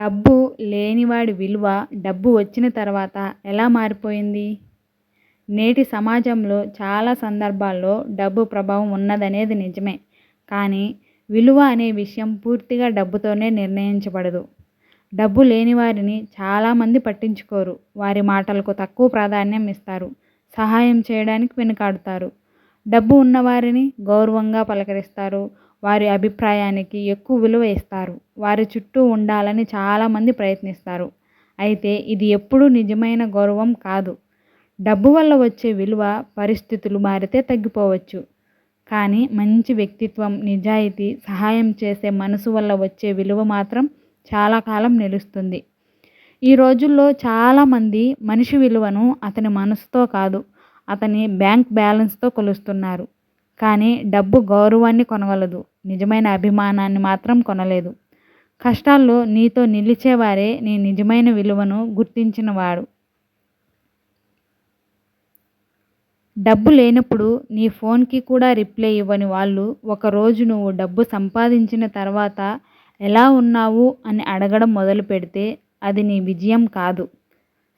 డబ్బు లేనివాడి విలువ డబ్బు వచ్చిన తర్వాత ఎలా మారిపోయింది? నేటి సమాజంలో చాలా సందర్భాల్లో డబ్బు ప్రభావం ఉన్నదనేది నిజమే. కానీ విలువ అనే విషయం పూర్తిగా డబ్బుతోనే నిర్ణయించబడదు. డబ్బు లేని వారిని చాలామంది పట్టించుకోరు. వారి మాటలకు తక్కువ ప్రాధాన్యం ఇస్తారు. సహాయం చేయడానికి వెనుకాడుతారు. డబ్బు ఉన్నవారిని గౌరవంగా పలకరిస్తారు. వారి అభిప్రాయానికి ఎక్కువ విలువ ఇస్తారు. వారి చుట్టూ ఉండాలని చాలామంది ప్రయత్నిస్తారు. అయితే ఇది ఎప్పుడూ నిజమైన గౌరవం కాదు. డబ్బు వల్ల వచ్చే విలువ పరిస్థితులు మారితే తగ్గిపోవచ్చు. కానీ మంచి వ్యక్తిత్వం, నిజాయితీ, సహాయం చేసే మనసు వల్ల వచ్చే విలువ మాత్రం చాలా కాలం నిలుస్తుంది. ఈ రోజుల్లో చాలామంది మనిషి విలువను అతని మనసుతో కాదు, అతని బ్యాంక్ బ్యాలెన్స్తో కొలుస్తున్నారు. కానీ డబ్బు గౌరవాన్ని కొనగలదు, నిజమైన అభిమానాన్ని మాత్రం కొనలేదు. కష్టాల్లో నీతో నిలిచేవారే నీ నిజమైన విలువను గుర్తించినవాడు. డబ్బు లేనప్పుడు నీ ఫోన్కి కూడా రిప్లై ఇవ్వని వాళ్ళు ఒకరోజు నువ్వు డబ్బు సంపాదించిన తర్వాత ఎలా ఉన్నావు అని అడగడం మొదలు పెడితే అది నీ విజయం కాదు,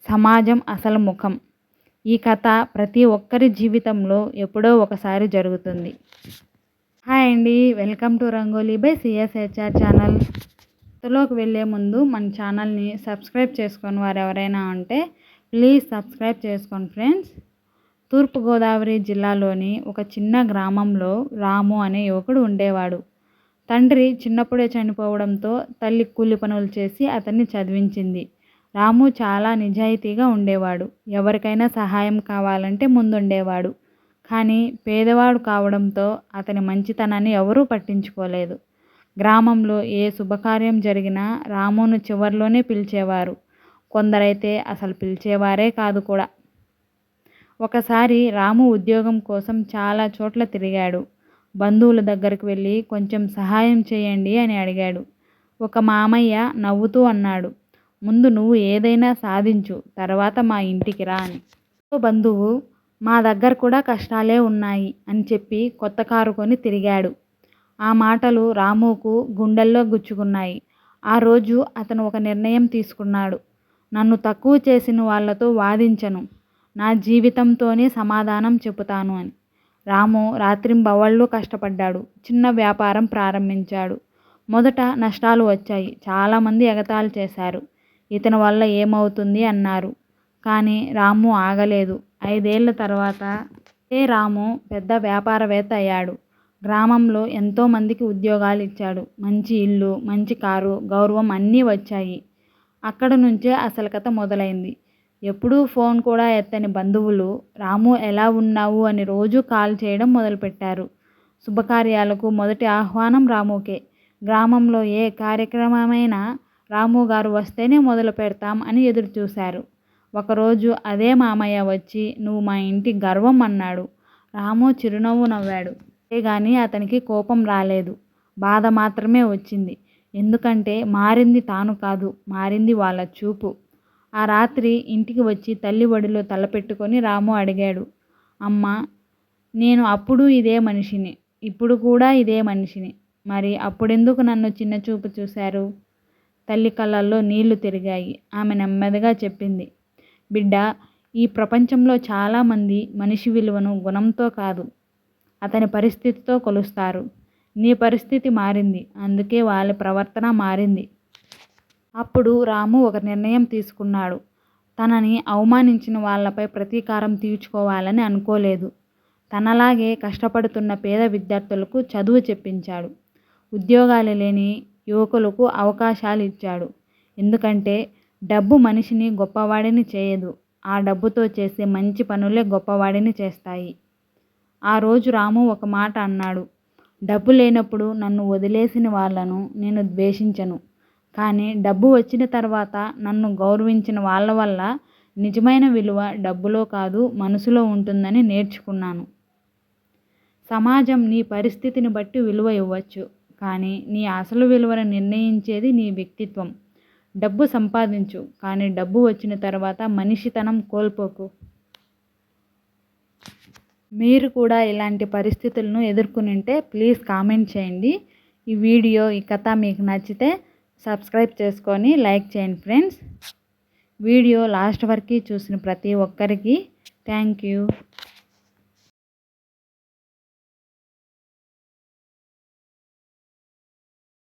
సమాజం అసలు ముఖం. ఈ కథ ప్రతి ఒక్కరి జీవితంలో ఎప్పుడో ఒకసారి జరుగుతుంది. హాయ్ అండి, welcome to Rangoli by CSHR channel. కథలోకి వెళ్ళే ముందు మన ఛానల్ని సబ్స్క్రైబ్ చేసుకొని వారు ఎవరైనా ఉంటే ప్లీజ్ సబ్స్క్రైబ్ చేసుకోండి ఫ్రెండ్స్. తూర్పుగోదావరి జిల్లాలోని ఒక చిన్న గ్రామంలో రాము అనే యువకుడు ఉండేవాడు. తండ్రి చిన్నప్పుడే చనిపోవడంతో తల్లి కూలి పనులు చేసి అతన్ని చదివించింది. రాము చాలా నిజాయితీగా ఉండేవాడు. ఎవరికైనా సహాయం కావాలంటే ముందుండేవాడు. కానీ పేదవాడు కావడంతో అతని మంచితనాన్ని ఎవరూ పట్టించుకోలేదు. గ్రామంలో ఏ శుభకార్యం జరిగినా రామును చివర్లోనే పిలిచేవారు. కొందరైతే అసలు పిలిచేవారే కాదు కూడా. ఒకసారి రాము ఉద్యోగం కోసం చాలా చోట్ల తిరిగాడు. బంధువుల దగ్గరకు వెళ్ళి కొంచెం సహాయం చేయండి అని అడిగాడు. ఒక మామయ్య నవ్వుతూ అన్నాడు, ముందు నువ్వు ఏదైనా సాధించు, తర్వాత మా ఇంటికి రా అని. బంధువు, మా దగ్గర కూడా కష్టాలే ఉన్నాయి అని చెప్పి కొత్త కారు కొని తిరిగాడు. ఆ మాటలు రాముకు గుండెల్లో గుచ్చుకున్నాయి. ఆ రోజు అతను ఒక నిర్ణయం తీసుకున్నాడు. నన్ను తక్కువ చేసిన వాళ్లతో వాదించను, నా జీవితంతోనే సమాధానం చెబుతాను అని. రాము రాత్రింబవళ్ళు కష్టపడ్డాడు. చిన్న వ్యాపారం ప్రారంభించాడు. మొదట నష్టాలు వచ్చాయి. చాలామంది ఎగతాళి చేశారు. ఇతని వల్ల ఏమవుతుంది అన్నారు. కానీ రాము ఆగలేదు. 5 ఏళ్ల తర్వాత రాము పెద్ద వ్యాపారవేత్త అయ్యాడు. గ్రామంలో ఎంతోమందికి ఉద్యోగాలు ఇచ్చాడు. మంచి ఇల్లు, మంచి కారు, గౌరవం అన్నీ వచ్చాయి. అక్కడ నుంచే అసలు కథ మొదలైంది. ఎప్పుడూ ఫోన్ కూడా ఎత్తని బంధువులు రాము ఎలా ఉన్నావు అని రోజూ కాల్ చేయడం మొదలుపెట్టారు. శుభకార్యాలకు మొదటి ఆహ్వానం రాముకే. గ్రామంలో ఏ కార్యక్రమమైనా రాము గారు వస్తేనే మొదలు పెడతాం అని ఎదురు చూశారు. ఒకరోజు అదే మామయ్య వచ్చి నువ్వు మా ఇంటి గర్వం అన్నాడు. రాము చిరునవ్వు నవ్వాడు. కానీ అతనికి కోపం రాలేదు, బాధ మాత్రమే వచ్చింది. ఎందుకంటే మారింది తాను కాదు, మారింది వాళ్ళ చూపు. ఆ రాత్రి ఇంటికి వచ్చి తల్లి ఒడిలో తలపెట్టుకొని రాము అడిగాడు, అమ్మా, నేను అప్పుడు ఇదే మనిషిని, ఇప్పుడు కూడా ఇదే మనిషిని. మరి అప్పుడెందుకు నన్ను చిన్న చూపు చూశారు? తల్లి కళ్ళల్లో నీళ్లు తిరిగాయి. ఆమె నెమ్మదిగా చెప్పింది, బిడ్డ, ఈ ప్రపంచంలో చాలామంది మనిషి విలువను గుణంతో కాదు, అతని పరిస్థితితో కొలుస్తారు. నీ పరిస్థితి మారింది, అందుకే వాళ్ళ ప్రవర్తన మారింది. అప్పుడు రాము ఒక నిర్ణయం తీసుకున్నాడు. తనని అవమానించిన వాళ్ళపై ప్రతీకారం తీర్చుకోవాలని అనుకోలేదు. తనలాగే కష్టపడుతున్న పేద విద్యార్థులకు చదువు చెప్పించాడు. ఉద్యోగాలు లేని యువకులకు అవకాశాలు ఇచ్చాడు. ఎందుకంటే డబ్బు మనిషిని గొప్పవాడిని చేయదు, ఆ డబ్బుతో చేసే మంచి పనులే గొప్పవాడిని చేస్తాయి. ఆ రోజు రాము ఒక మాట అన్నాడు, డబ్బు లేనప్పుడు నన్ను వదిలేసిన వాళ్ళను నేను ద్వేషించను. కానీ డబ్బు వచ్చిన తర్వాత నన్ను గౌరవించిన వాళ్ళ వల్ల నిజమైన విలువ డబ్బులో కాదు, మనసులో ఉంటుందని నేర్చుకున్నాను. సమాజం నీ పరిస్థితిని బట్టి విలువ ఇవ్వచ్చు, కానీ నీ అసలు విలువను నిర్ణయించేది నీ వ్యక్తిత్వం. డబ్బు సంపాదించు, కానీ డబ్బు వచ్చిన తర్వాత మనిషితనం కోల్పోకు. మీరు కూడా ఇలాంటి పరిస్థితులను ఎదుర్కొనింటే ప్లీజ్ కామెంట్ చేయండి. ఈ వీడియో, ఈ కథ మీకు నచ్చితే సబ్స్క్రైబ్ చేసుకొని లైక్ చేయండి ఫ్రెండ్స్. వీడియో లాస్ట్ వరకు చూసిన ప్రతి ఒక్కరికి థ్యాంక్ యూ.